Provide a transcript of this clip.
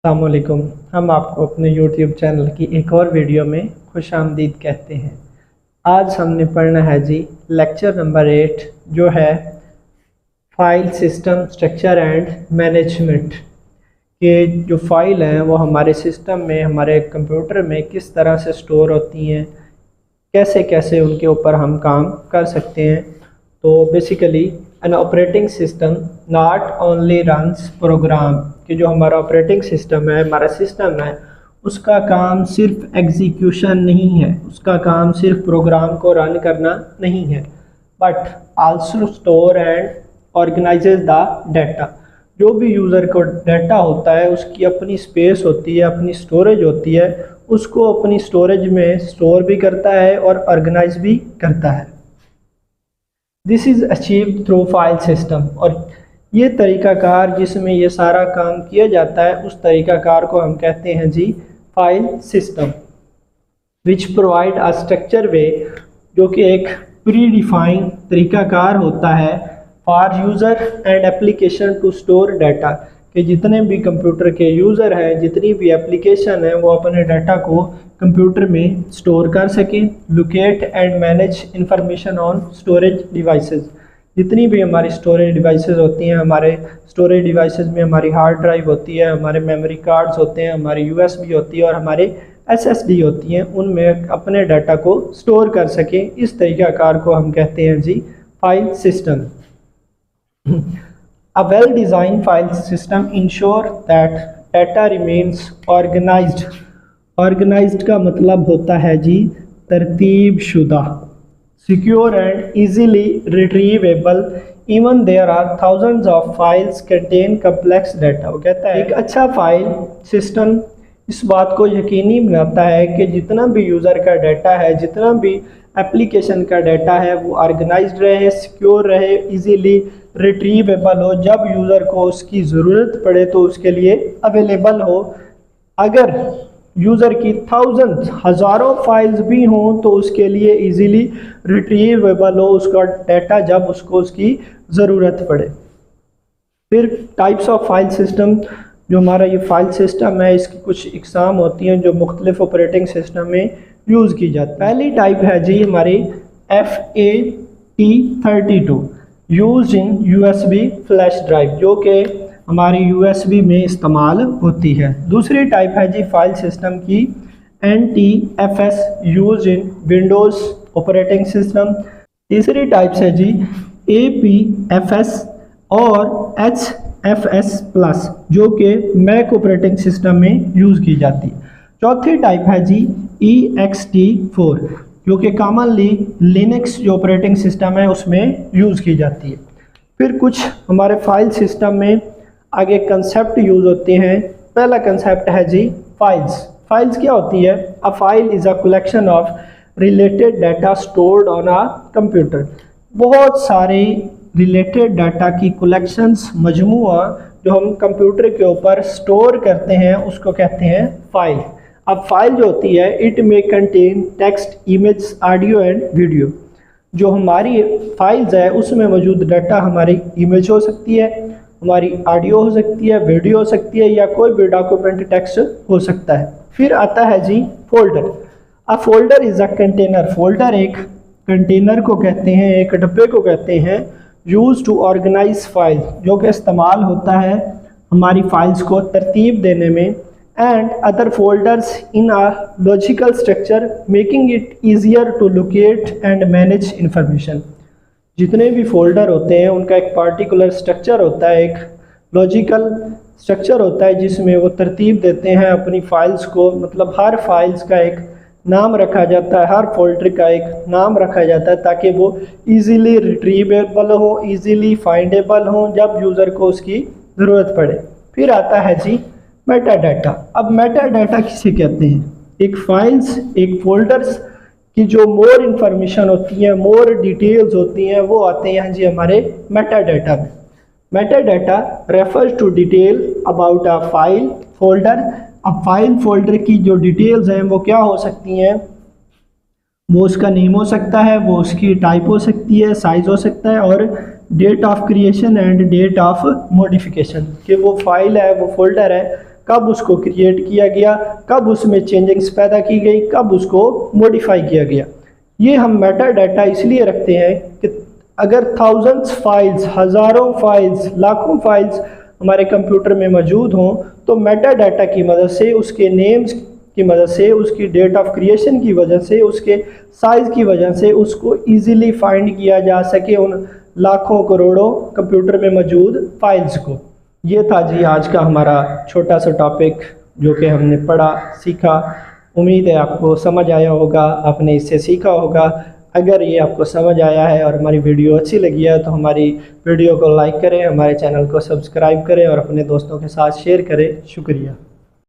अस्सलामुअलैकुम। हम आपको अपने YouTube चैनल की एक और वीडियो में खुशामदीद कहते हैं। आज हमने पढ़ना है जी लेक्चर नंबर 8 जो है file system structure and management के जो फाइल हैं वो हमारे सिस्टम में हमारे कंप्यूटर में किस तरह से स्टोर होती हैं, कैसे कैसे उनके ऊपर हम काम कर सकते हैं। तो basically an operating system not only runs program कि जो हमारा ऑपरेटिंग सिस्टम है, हमारा सिस्टम है, उसका काम सिर्फ एग्जीक्यूशन नहीं है, उसका काम सिर्फ प्रोग्राम को रन करना नहीं है, but also store and organises the data. जो भी यूज़र को डाटा होता है उसकी अपनी स्पेस होती है, अपनी स्टोरेज होती है, उसको अपनी स्टोरेज में स्टोर भी करता है और ऑर्गेनाइज भी करता है। This is achieved through file system, और ये तरीक़ाकार जिसमें ये सारा काम किया जाता है उस तरीक़ाकार को हम कहते हैं जी file system, which provide a structure way, जो कि एक प्री डिफाइंड तरीक़ाकार होता है for user and application to store data, कि जितने भी कंप्यूटर के यूज़र हैं, जितनी भी एप्लीकेशन हैं, वो अपने डाटा को कंप्यूटर में स्टोर कर सकें। Locate and manage information on storage devices, जितनी भी हमारी स्टोरेज डिवाइसेस होती हैं, हमारे स्टोरेज डिवाइसेस में हमारी हार्ड ड्राइव होती है, हमारे मेमोरी कार्ड्स होते हैं, हमारी USB होती है और हमारे SSD होती हैं, उनमें अपने डाटा को स्टोर कर सकें। इस तरीक़ाकार को हम कहते हैं जी file system. A well-designed file system ensure that data remains organized. Organized का मतलब होता है जी तरतीब शुदा, secure and easily retrievable. Even there are thousands of files contain complex data. वो कहता है एक अच्छा फाइल सिस्टम इस बात को यकीनी बनाता है कि जितना भी यूज़र का डाटा है, जितना भी एप्लीकेशन का डाटा है, वो ऑर्गेनाइज्ड रहे, सिक्योर रहे, इजीली रिट्रीवेबल हो, जब यूज़र को उसकी ज़रूरत पड़े तो उसके लिए अवेलेबल हो। अगर यूज़र की हज़ारों फाइल्स भी हों तो उसके लिए इजीली रिट्रीवेबल हो उसका डाटा जब उसको उसकी ज़रूरत पड़े। फिर टाइप्स ऑफ फाइल सिस्टम, जो हमारा ये फाइल सिस्टम है इसकी कुछ इकसाम होती हैं जो मुख्तलिफ ऑपरेटिंग सिस्टम में यूज़ की जाती है। पहली टाइप है जी हमारी FAT32 use in USB flash drive, जो कि हमारी USB में इस्तेमाल होती है। दूसरी टाइप है जी फाइल सिस्टम की NTFS use in Windows operating system. तीसरी टाइप है जी APFS और HFS प्लस, जो कि मैक ऑपरेटिंग सिस्टम में यूज़ की जाती है। चौथी टाइप है जी EXT4, जो कि कॉमनली लिनक्स जो ऑपरेटिंग सिस्टम है उसमें यूज़ की जाती है। फिर कुछ हमारे फाइल सिस्टम में आगे कंसेप्ट यूज़ होते हैं। पहला कंसेप्ट है जी फाइल्स। फाइल्स क्या होती है? A file is a collection of related data stored on a computer. बहुत सारे रिलेटेड डाटा की कलेक्शंस, मजमूआ जो हम कंप्यूटर के ऊपर स्टोर करते हैं उसको कहते हैं फाइल। अब फाइल जो होती है it may contain text, image, audio and video. जो हमारी फाइल्स है उसमें मौजूद डाटा हमारी इमेज हो सकती है, हमारी ऑडियो हो सकती है, वीडियो हो सकती है, या कोई भी डॉक्यूमेंट टेक्स्ट हो सकता है। फिर आता है जी folder. A folder is a container. Folder एक कंटेनर को कहते हैं, एक डब्बे को कहते हैं, यूज टू ऑर्गेनाइज फाइल, जो कि इस्तेमाल होता है हमारी फाइल्स को तरतीब देने में, and other folders in a logical structure making it easier to locate and manage information। जितने भी फोल्डर होते हैं उनका एक पार्टिकुलर स्ट्रक्चर होता है, एक लॉजिकल स्ट्रक्चर होता है जिसमें वो तरतीब देते हैं अपनी फाइल्स को। मतलब हर फाइल्स का एक नाम रखा जाता है, हर फोल्डर का एक नाम रखा जाता है ताकि वो इजीली रिट्रीवेबल हो, इजीली फाइंडेबल हो जब यूज़र को उसकी ज़रूरत पड़े। फिर आता है जी मेटा डाटा। अब मेटा डाटा किसे कहते हैं? एक फाइल्स, एक फोल्डर्स की जो मोर इन्फॉर्मेशन होती है, मोर डिटेल्स होती हैं, वो आते हैं जी हमारे मेटा डाटा में। Meta data refers to detail about a file folder. अब फाइल फोल्डर की जो डिटेल्स हैं वो क्या हो सकती हैं? वो उसका नेम हो सकता है, वो उसकी टाइप हो सकती है, साइज़ हो सकता है, और date of creation and date of modification, कि वो फाइल है, वो फोल्डर है, कब उसको क्रिएट किया गया, कब उसमें चेंजिंग्स पैदा की गई, कब उसको मॉडिफाई किया गया। ये हम मेटा डाटा इसलिए रखते हैं कि अगर थाउजेंड्स फाइल्स, हज़ारों फाइल्स, लाखों फाइल्स हमारे कंप्यूटर में मौजूद हों तो मेटा डाटा की मदद से, उसके नेम्स की मदद से, उसकी डेट ऑफ क्रिएशन की वजह से, उसके साइज़ की वजह से उसको इजीली फाइंड किया जा सके उन लाखों करोड़ों कंप्यूटर में मौजूद फाइल्स को। ये था जी आज का हमारा छोटा सा टॉपिक जो कि हमने पढ़ा, सीखा। उम्मीद है आपको समझ आया होगा, आपने इससे सीखा होगा। अगर ये आपको समझ आया है और हमारी वीडियो अच्छी लगी है तो हमारी वीडियो को लाइक करें, हमारे चैनल को सब्सक्राइब करें और अपने दोस्तों के साथ शेयर करें। शुक्रिया।